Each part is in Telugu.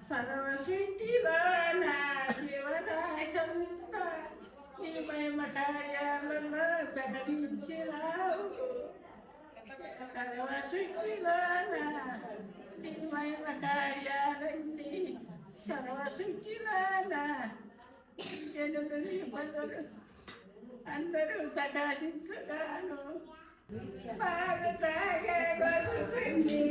సర్వసృష్టిలో నా జీవనాశంతా నీ మమకార్యాలలో ప్రకటించినావు. సర్వసృష్టిలో నా నీ మమకార్యాలన్నీ సర్వసృష్టిలో నా జనులు నిబంధనలు అందరూ ప్రకాశించగాను పాడతాగే బతుకుంది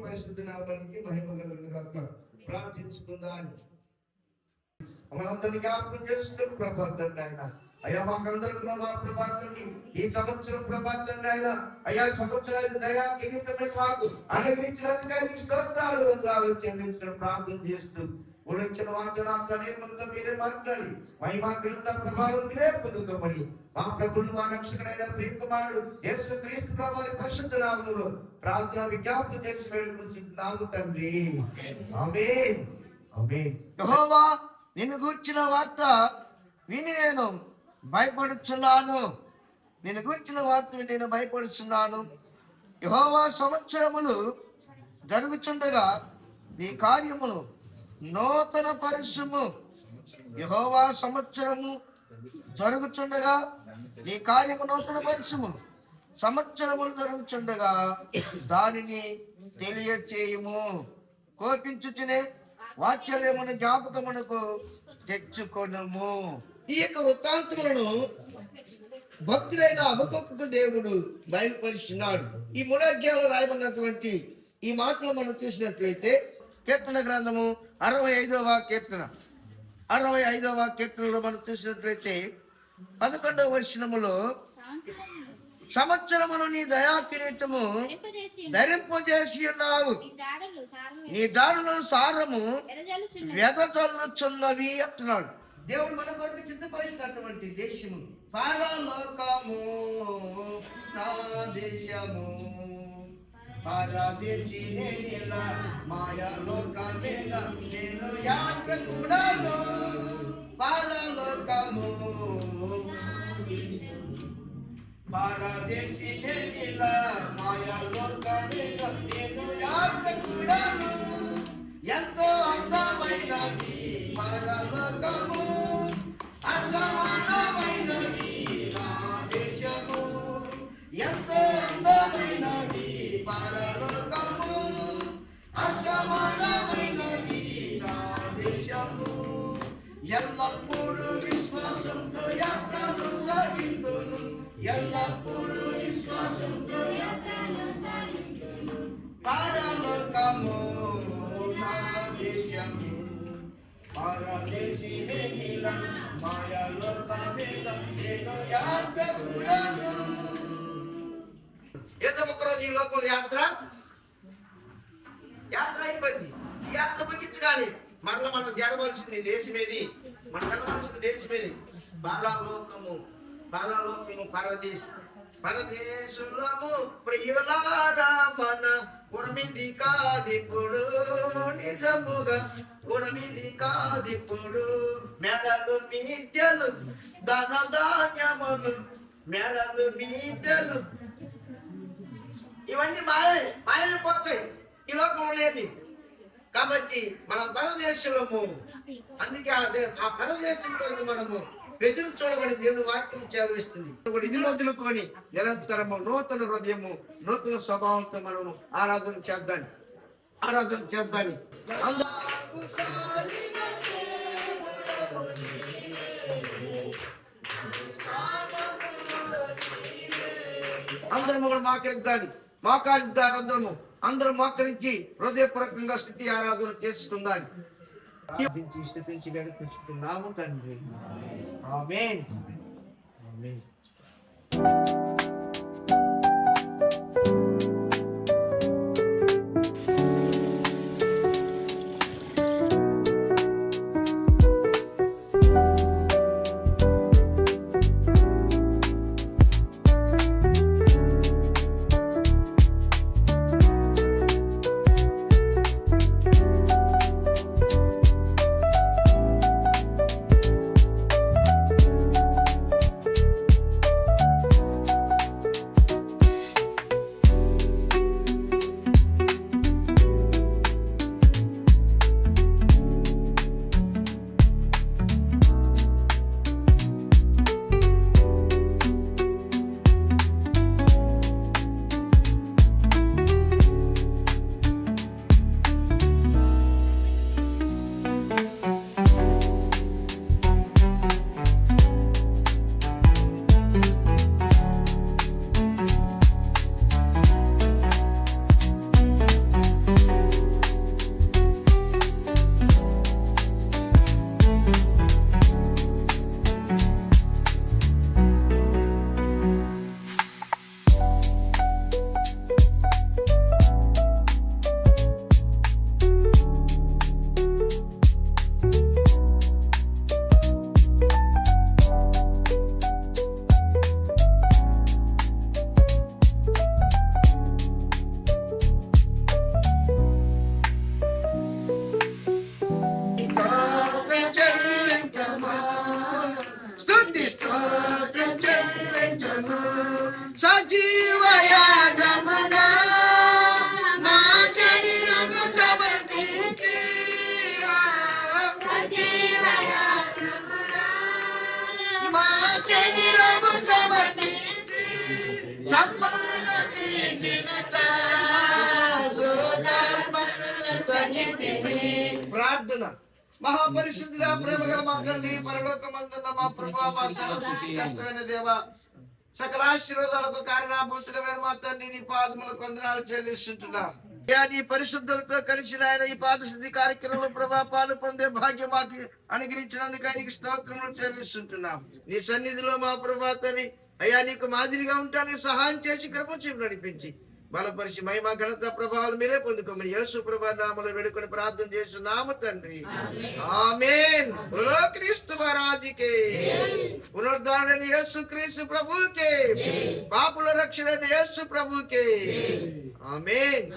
పరిశుద్ధ నామానికి మహిమ కలుగుగాక. ప్రార్థించుకుందాం. మనందరినీ జ్ఞాపకం చేసుకుని ప్రభాతం ఆయన అయ్యా మాకందరికి మా ప్రభాతాన్ని ఈ సంవత్సరం ప్రభాతాన్ని ఆయన అయ్యా సంవత్సరాలు దయా కిరీటమే మాకు అనుగ్రహించినందుకు స్తోత్రాలు వందనాలు చెల్లించుకుని ప్రార్థన చేస్తూ ఉడిచిన వార్తనాంతా మీరే మాట్లాడి మహిమా ఘనత ప్రభావం మీరే పొందుకోమని మా ప్రభువును మా రక్షకుడైన ప్రియకుమారుడు యేసు క్రీస్తు ప్రభువారి పరిశుద్ధ నామములో ప్రార్థన విజ్ఞాపన చేసి వేడుకుంటున్నాము తండ్రి. ఆమేన్. ఆమేన్. యెహోవా నిన్ను గూర్చిన వార్త విని నేను భయపడుచున్నాను. నేను గూర్చిన వార్త విని నేను భయపడుచున్నాను. యెహోవా సంవత్సరములు జరుగుచుండగా నీ కార్యములు నూతన పరిశ్రము. యెహోవా సంవత్సరము జరుగుచుండగా నీ కార్యము నూతన పరిశ్రము. సంవత్సరములు జరుగుచుండగా దానిని తెలియచేయము. కోపించుచునే వాత్సల్యమును జ్ఞాపకమునకు తెచ్చుకొనుము. ఈ యొక్క వృత్తాంతములను భక్తుడైన హబక్కూకు దేవుడు బయలుపరుస్తున్నాడు. ఈ 3 అధ్యాయంలో రాయబడినటువంటి ఈ మాటలు మనం చూసినట్లయితే కీర్తన గ్రంథము 65వ కీర్తన 65వ కీర్తనలో మనం చూసినట్లయితే 11వ వచనములో సంవత్సరమును నీ దయా కిరీటము ధరింపజేసి ఉన్నావు, నీ జాడులో సారము వెదజల్లుచున్నవి అంటున్నాడు. దేవుడు మన కొరకు సిద్ధపరిచినటువంటి దేశము పరలోకము నా దేశము. పరదేశి నేనిలా మాయలోకమేల నేను యాత్రికుడను. పరలోకము పరదేశి నేనిలా మాయలోకమేల నేను యాత్రికుడను. ఎంతో అందమైనది పరలోకము, అసమానమైనది నా దేశము. ఎంతో అందమైనది పరలోకము, అసమానమైనది నా దేశము. ఎల్లప్పుడూ విశ్వాసంతో యాత్రను సాగింతును, ఎల్లప్పుడూ విశ్వాసంతో యాత్రను సాగింతును. పరలోకము నా దేశము, పరదేశి నేనిలా మాయలోకమేల నేను యాత్రికుడను. ఏదో ఒకరోజు ఈ లోకం యాత్ర అయిపోయింది. ఈ యాత్ర ముగించగానే మరలా మనం చేరవలసింది దేశమేది, మనం వెళ్ళవలసిన దేశమేది పరలోకము. పరలోకము పరదేశులము ప్రియులారా మన ఉరమిది కాదిప్పుడు, నిజముగా ఉరమిది కాదిప్పుడు. మెడలు మీద్యలు ధన ధాన్యములు, మెడలు మీద్యలు ఇవన్నీ మాయమైపోతాయి, ఈ లోకం లేని. కాబట్టి మనం పరదేశంలో, అందుకే ఆ పరదేశంలో మనము ఎదురు చూడమని దేవుని వాక్యం చేరవేస్తుంది. ఇది వదులుకొని నిరంతరము నూతన హృదయము నూతన స్వభావంతో మనము ఆరాధన చేద్దాం. అందరము కూడా మోకరిద్దాం. అందరూ మోకరించి హృదయపూర్వకంగా స్తుతి ఆరాధన చేసుకుందాం. స్తుతించి నడిపించుకున్నాము తండ్రి. ఆమేన్. ఆమేన్. శరీరము సమర్పించి సంపూర్ణ సిద్ధినత శోధాత్మను సన్నిధిని. ప్రార్థన. మహాపరిశుద్ధుడా, ప్రేమగల మక్కల్ని పరలోకమందున్న మా ప్రభువా, మా సర్వశక్తివంతుడైన దేవా, సకల ఆశీర్వాదాలకు కారణభూతుడమైన మా తండ్రి, నీ పాదములకు వందనాలు చెల్లిస్తుంటున్నా. నీ పరిశుద్ధులతో కలిసి ఆయన ఈ పాదశుద్ధి కార్యక్రమంలో ప్రభా పాలు పొందే భాగ్యం మాకు అనుగ్రహించినందుకు నీకు స్తోత్రములు చెల్లిస్తుంటున్నాం. నీ సన్నిధిలో మా ప్రభాతని అయ్యా నీకు మాదిరిగా ఉంటానికి సహాయం చేసి కృప చూపు నడిపించి బలపరిచి మహిమ ఘనత ప్రభావాలు మీరే పొందుకోమని యేసు ప్రభా నామములో వేడుకొని ప్రార్థన చేస్తున్నాము తండ్రి. ఆమేన్. బోలో క్రీస్తు మహారాజుకే, పునరుద్ధరణని యేసు క్రీస్తు ప్రభువుకే, పాపుల రక్షణ యేసు ప్రభువుకే. ఆమేన్.